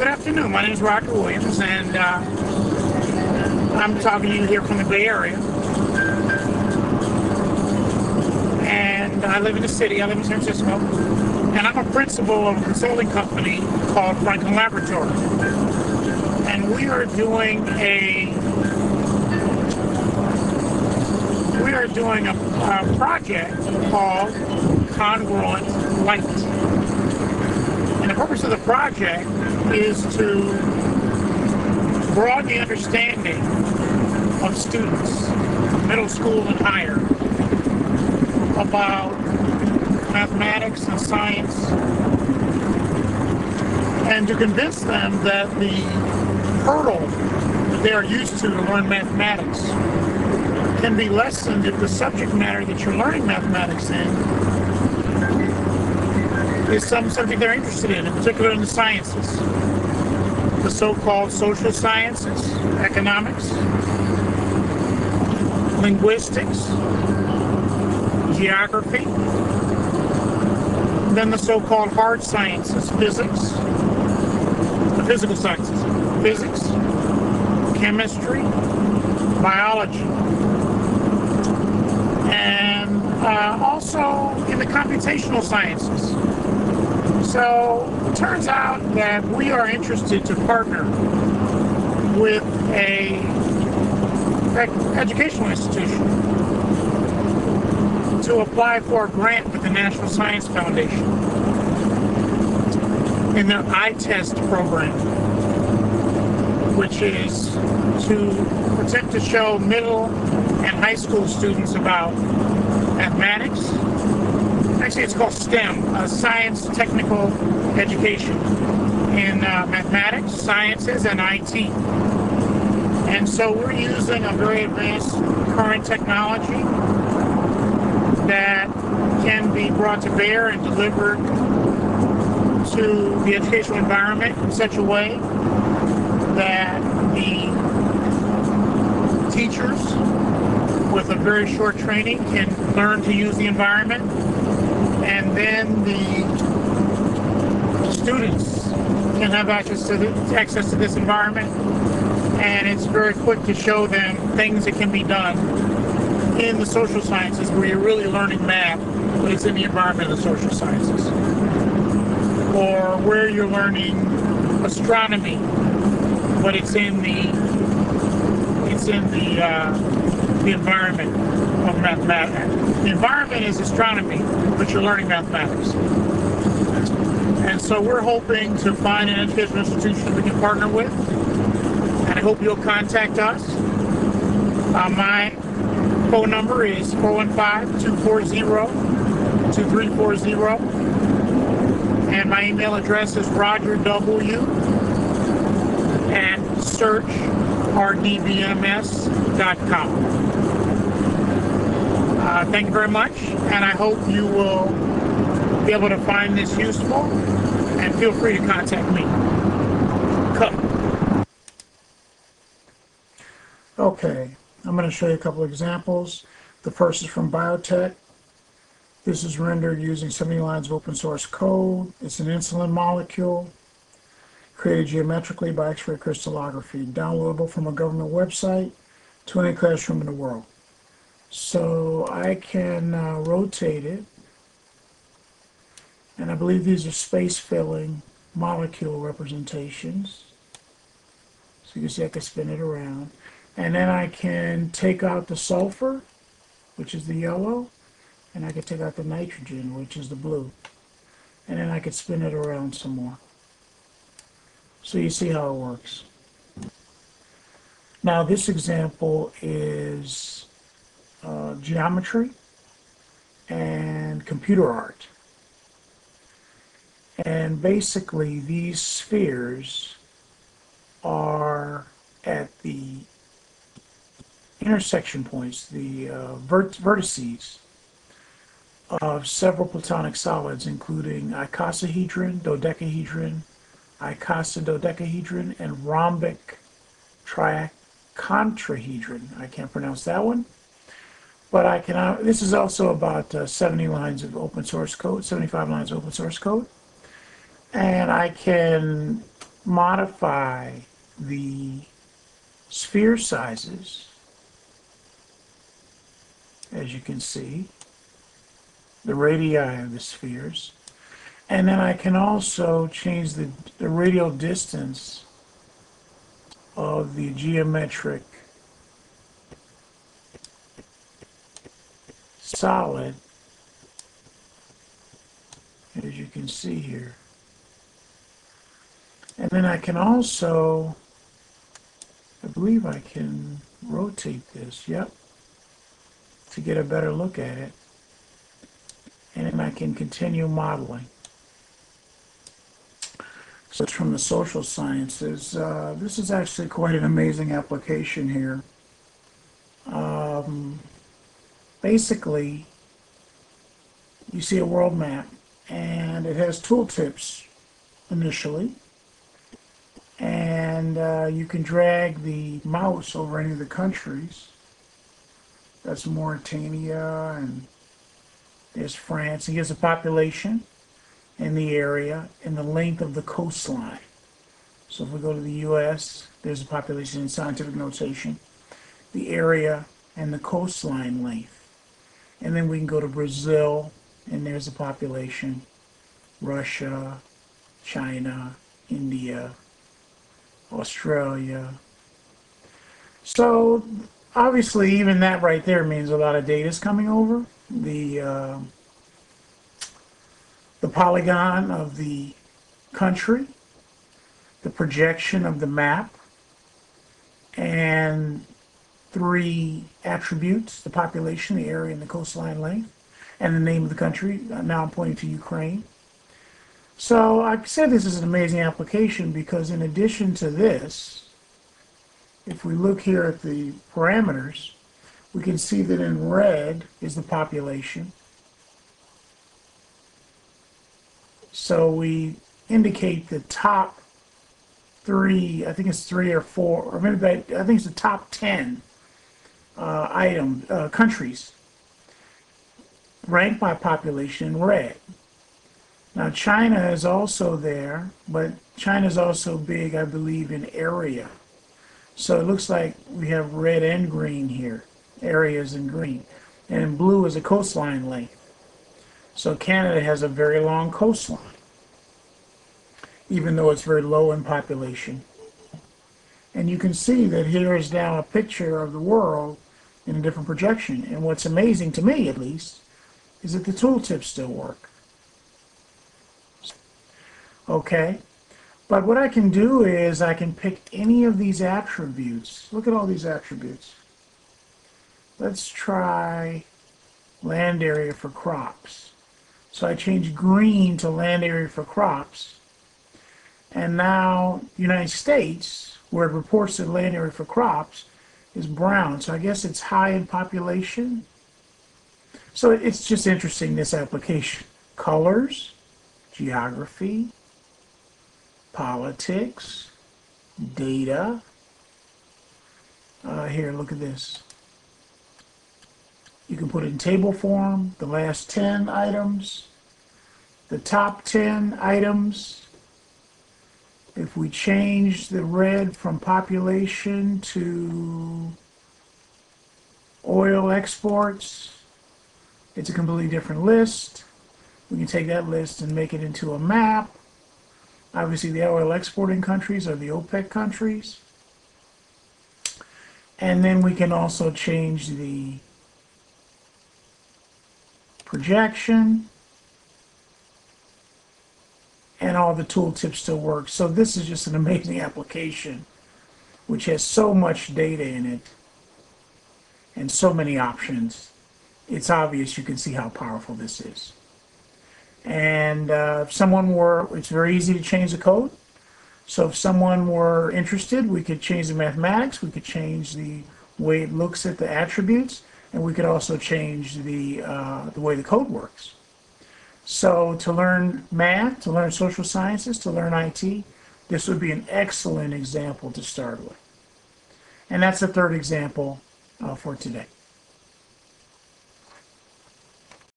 Good afternoon. My name is Roger Williams, and I'm talking to you here from the Bay Area. And I live in the city. I live in San Francisco. And I'm a principal of a consulting company called Franklin Laboratory. And we are doing a project called Congruent Light. And the purpose of the project is to broaden the understanding of students, middle school and higher, about mathematics and science, and to convince them that the hurdle that they are used to learn mathematics can be lessened if the subject matter that you're learning mathematics in is some subject they're interested in particular in the sciences, the so-called social sciences, economics, linguistics, geography, then the so-called hard sciences, physics, the physical sciences, physics, chemistry, biology, and also in the computational sciences. So it turns out that we are interested to partner with an educational institution to apply for a grant with the National Science Foundation in their ITEST program, which is to attempt to show middle and high school students about mathematics. Actually, it's called STEM, Science Technical Education, in mathematics, sciences, and IT. And so we're using a very advanced current technology that can be brought to bear and delivered to the educational environment in such a way that the teachers with a very short training can learn to use the environment, and then the students can have access to this environment, and it's very quick to show them things that can be done in the social sciences where you're really learning math, but it's in the environment of the social sciences, or where you're learning astronomy, but it's in the environment of mathematics. The environment is astronomy, but you're learning mathematics. And so we're hoping to find an educational institution we can partner with, and I hope you'll contact us. My phone number is 415-240-2340, and my email address is rogerw@searchrdvms.com. Thank you very much, and I hope you will be able to find this useful, and feel free to contact me. Okay, I'm going to show you a couple of examples. The first is from biotech. This is rendered using 70 lines of open source code. It's an insulin molecule created geometrically by X-ray crystallography, downloadable from a government website to any classroom in the world. So I can rotate it, and I believe these are space-filling molecule representations. So you can see I can spin it around. And then I can take out the sulfur, which is the yellow, and I can take out the nitrogen, which is the blue. And then I can spin it around some more. So you see how it works. Now this example is geometry and computer art. And basically these spheres are at the intersection points, the vertices of several platonic solids, including icosahedron, dodecahedron, icosahedron, and rhombic tricontrahedron. I can't pronounce that one. But I can. This is also about 70 lines of open source code, 75 lines of open source code, and I can modify the sphere sizes, as you can see, the radii of the spheres. And then I can also change the radial distance of the geometric solid, as you can see here. And then I can also, I believe I can rotate this, yep, to get a better look at it. And then I can continue modeling. So it's from the social sciences. This is actually quite an amazing application here. Basically, you see a world map, and it has tooltips initially. And you can drag the mouse over any of the countries. That's Mauritania, and there's France. And here's the population in the area and the length of the coastline. So if we go to the US, there's a population in scientific notation, the area and the coastline length. And then we can go to Brazil, and there's a population, Russia, China, India, Australia. So obviously even that right there means a lot of data is coming over. The polygon of the country, the projection of the map, and 3 attributes: the population, the area, and the coastline length, and the name of the country. Now I'm pointing to Ukraine. So I said this is an amazing application because in addition to this, if we look here at the parameters, we can see that in red is the population. So we indicate the top 3, I think it's 3 or 4, or maybe I think it's the top 10 countries ranked by population in red. Now China is also there, but China is also big, I believe, in area. So it looks like we have red and green here, areas in green. And in blue is a coastline length. So Canada has a very long coastline, even though it's very low in population. And you can see that here is now a picture of the world in a different projection. And what's amazing, to me at least, is that the tooltips still work. Okay, but what I can do is I can pick any of these attributes. Look at all these attributes. Let's try land area for crops. So I change green to land area for crops. And now United States, where it reports the land area for crops, is brown. So I guess it's high in population. So it's just interesting, this application. Colors, geography, politics, data. Here, look at this. You can put it in table form, the last 10 items, the top 10 items. If we change the red from population to oil exports, it's a completely different list. We can take that list and make it into a map. Obviously, the oil exporting countries are the OPEC countries. And then we can also change the projection, and all the tooltips still work. So this is just an amazing application which has so much data in it and so many options. It's obvious, you can see how powerful this is. And if someone were, it's very easy to change the code. So if someone were interested, we could change the mathematics, we could change the way it looks at the attributes, and we could also change the way the code works. So to learn math, to learn social sciences, to learn IT, this would be an excellent example to start with. And that's the third example for today.